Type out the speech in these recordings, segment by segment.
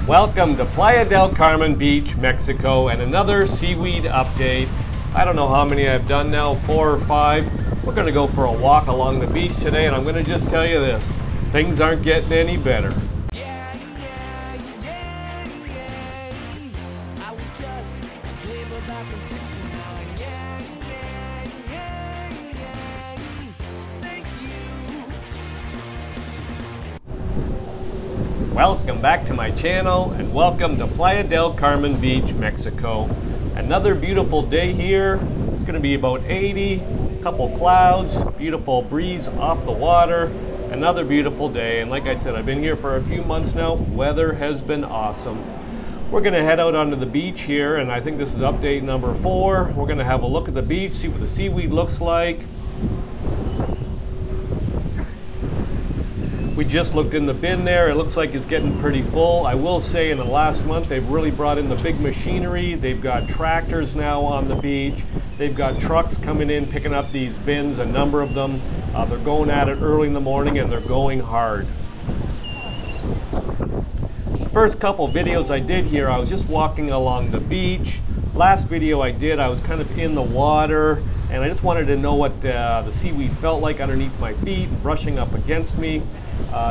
Welcome to Playa del Carmen Beach, Mexico, and another Seaweed update. I don't know how many I've done now, 4 or 5. We're going to go for a walk along the beach today, and I'm going to just tell you this. Things aren't getting any better. Welcome back to my channel and welcome to Playa del Carmen Beach, Mexico. Another beautiful day here. It's going to be about 80, a couple clouds, beautiful breeze off the water. Another beautiful day, and like I said, I've been here for a few months now. Weather has been awesome. We're going to head out onto the beach here, and I think this is update number 4. We're going to have a look at the beach, see what the seaweed looks like. We just looked in the bin there. It looks like it's getting pretty full. I will say in the last month, they've really brought in the big machinery. They've got tractors now on the beach. They've got trucks coming in, picking up these bins, a number of them. They're going at it early in the morning and they're going hard. First couple videos I did here, I was just walking along the beach. Last video I did, I was kind of in the water, and I just wanted to know what the seaweed felt like underneath my feet, brushing up against me.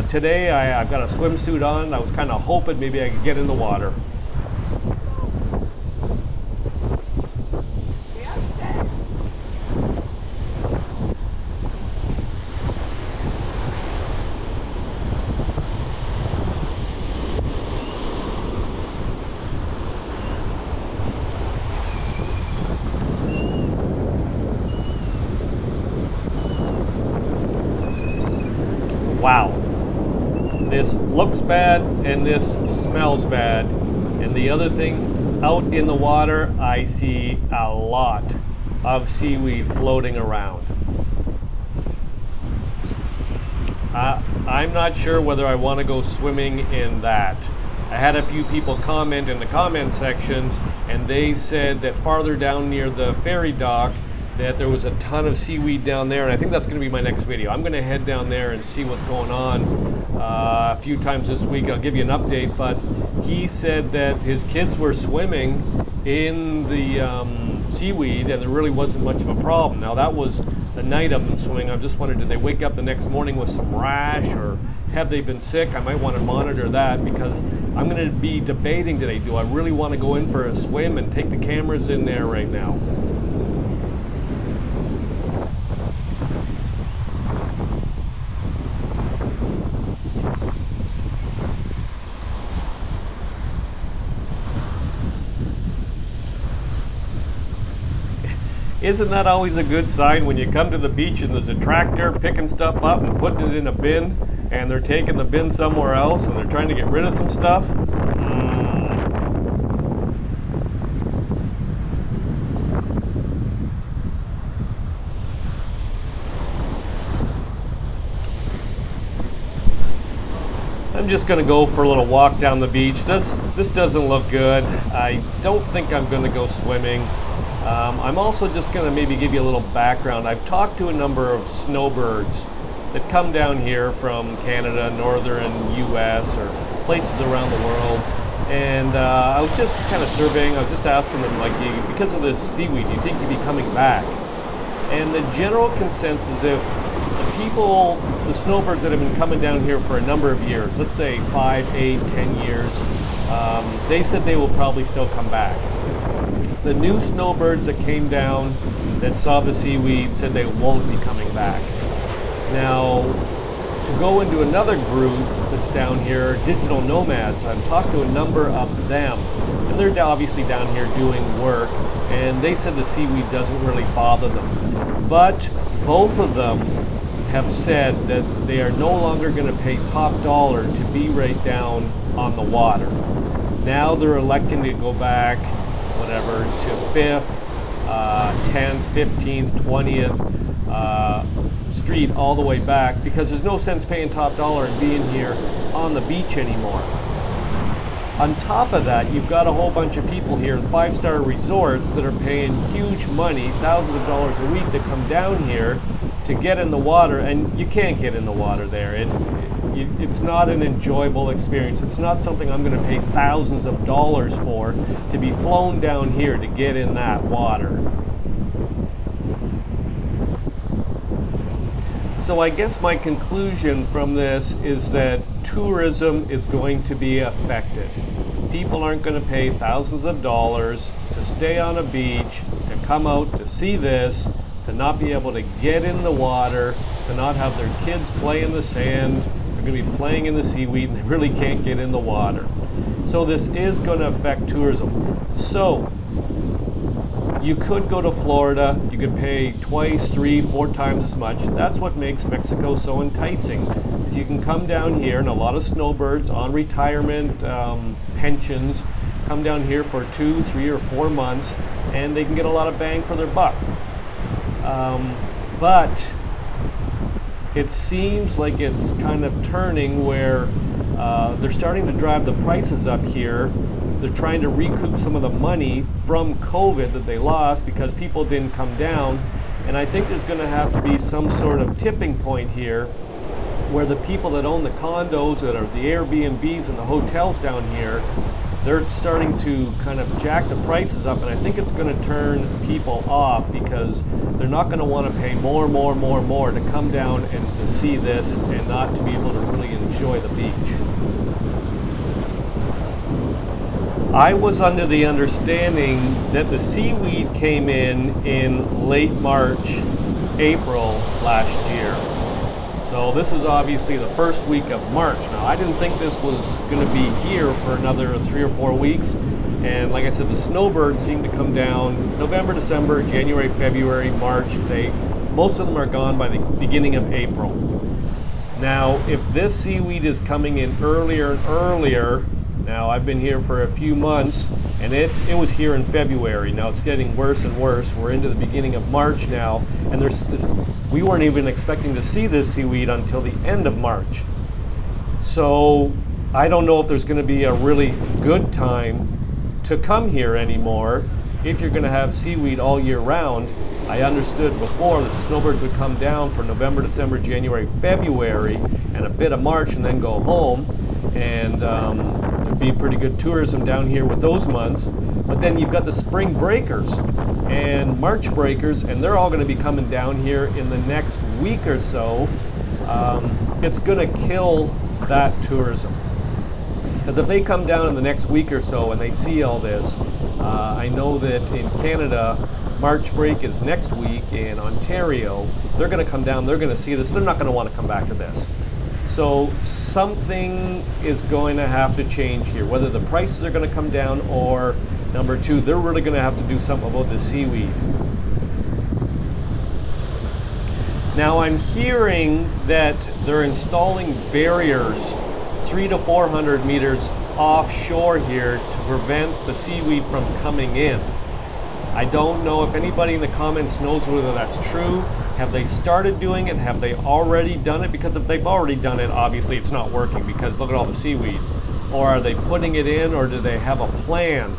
Today I've got a swimsuit on. I was kind of hoping maybe I could get in the water. Wow, this looks bad and this smells bad. And the other thing, out in the water, I see a lot of seaweed floating around. I'm not sure whether I want to go swimming in that. I had a few people comment in the comment section, and they said that farther down near the ferry dock that there was a ton of seaweed down there, and I think that's going to be my next video. I'm going to head down there and see what's going on a few times this week. I'll give you an update, but he said that his kids were swimming in the seaweed and there really wasn't much of a problem. Now that was the night of them swimming. I just wondered, did they wake up the next morning with some rash, or have they been sick? I might want to monitor that, because I'm going to be debating today, do I really want to go in for a swim and take the cameras in there right now? Isn't that always a good sign when you come to the beach and there's a tractor picking stuff up and putting it in a bin, and they're taking the bin somewhere else and they're trying to get rid of some stuff? I'm just going to go for a little walk down the beach. This doesn't look good. I don't think I'm going to go swimming. I'm also just going to maybe give you a little background. I've talked to a number of snowbirds that come down here from Canada, northern US, or places around the world. And I was just kind of surveying. I was just asking them, like, because of this seaweed, do you think you'd be coming back? And the general consensus, if the people, the snowbirds that have been coming down here for a number of years, let's say 5, 8, 10 years, they said they will probably still come back. The new snowbirds that came down that saw the seaweed said they won't be coming back. Now, to go into another group that's down here, digital nomads, I've talked to a number of them, and they're obviously down here doing work, and they said the seaweed doesn't really bother them. But both of them have said that they are no longer going to pay top dollar to be right down on the water. Now they're electing to go back, whatever, to 5th, 10th, 15th, 20th street, all the way back, because there's no sense paying top dollar and being here on the beach anymore. On top of that, you've got a whole bunch of people here in 5-star resorts that are paying huge money, thousands of dollars a week, to come down here to get in the water, and you can't get in the water there. It's not an enjoyable experience. It's not something I'm going to pay thousands of dollars for, to be flown down here to get in that water. So I guess my conclusion from this is that tourism is going to be affected. People aren't going to pay thousands of dollars to stay on a beach, to come out to see this, to not be able to get in the water, to not have their kids play in the sand. They're going to be playing in the seaweed and they really can't get in the water. So this is going to affect tourism. So you could go to Florida, you could pay twice, 3, 4 times as much. That's what makes Mexico so enticing. You can come down here, and a lot of snowbirds on retirement pensions come down here for 2, 3, or 4 months, and they can get a lot of bang for their buck. But it seems like it's kind of turning where they're starting to drive the prices up here. They're trying to recoup some of the money from COVID that they lost because people didn't come down. And I think there's going to have to be some sort of tipping point here where the people that own the condos, that are the Airbnbs and the hotels down here, they're starting to kind of jack the prices up, and I think it's going to turn people off because they're not going to want to pay more to come down and to see this and not to be able to really enjoy the beach. I was under the understanding that the seaweed came in late March, April last year. So this is obviously the first week of March. Now, I didn't think this was going to be here for another 3 or 4 weeks. And like I said, the snowbirds seem to come down November, December, January, February, March. Most of them are gone by the beginning of April. Now, if this seaweed is coming in earlier and earlier, now I've been here for a few months, and it was here in February. Now it's getting worse and worse. We're into the beginning of March now, and we weren't even expecting to see this seaweed until the end of March. So I don't know if there's going to be a really good time to come here anymore if you're going to have seaweed all year round. I understood before the snowbirds would come down for November, December, January, February, and a bit of March, and then go home. And there'd be pretty good tourism down here with those months. But then you've got the spring breakers and March breakers, and they're all going to be coming down here in the next week or so. It's going to kill that tourism. Because if they come down in the next week or so and they see all this, I know that in Canada, March break is next week. In Ontario, they're going to come down, they're going to see this, they're not going to want to come back to this. So something is going to have to change here, whether the prices are going to come down, or number 2, they're really going to have to do something about the seaweed. Now I'm hearing that they're installing barriers 300 to 400 meters offshore here to prevent the seaweed from coming in. I don't know if anybody in the comments knows whether that's true. Have they started doing it? Have they already done it? Because if they've already done it, obviously it's not working, because look at all the seaweed. Or are they putting it in, or do they have a plan?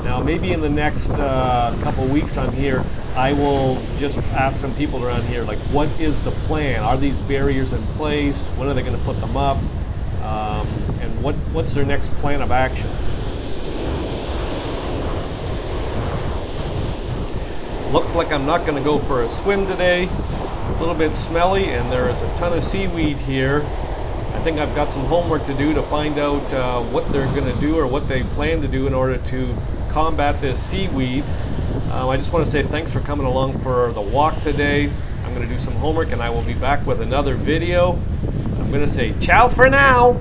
Now maybe in the next couple weeks I'm here, I will just ask some people around here, like, what is the plan? Are these barriers in place? When are they going to put them up? And what's their next plan of action? Looks like I'm not going to go for a swim today. A little bit smelly, and there is a ton of seaweed here. I think I've got some homework to do to find out what they're going to do, or what they plan to do in order to combat this seaweed. I just want to say thanks for coming along for the walk today. I'm going to do some homework, and I will be back with another video. I'm going to say ciao for now.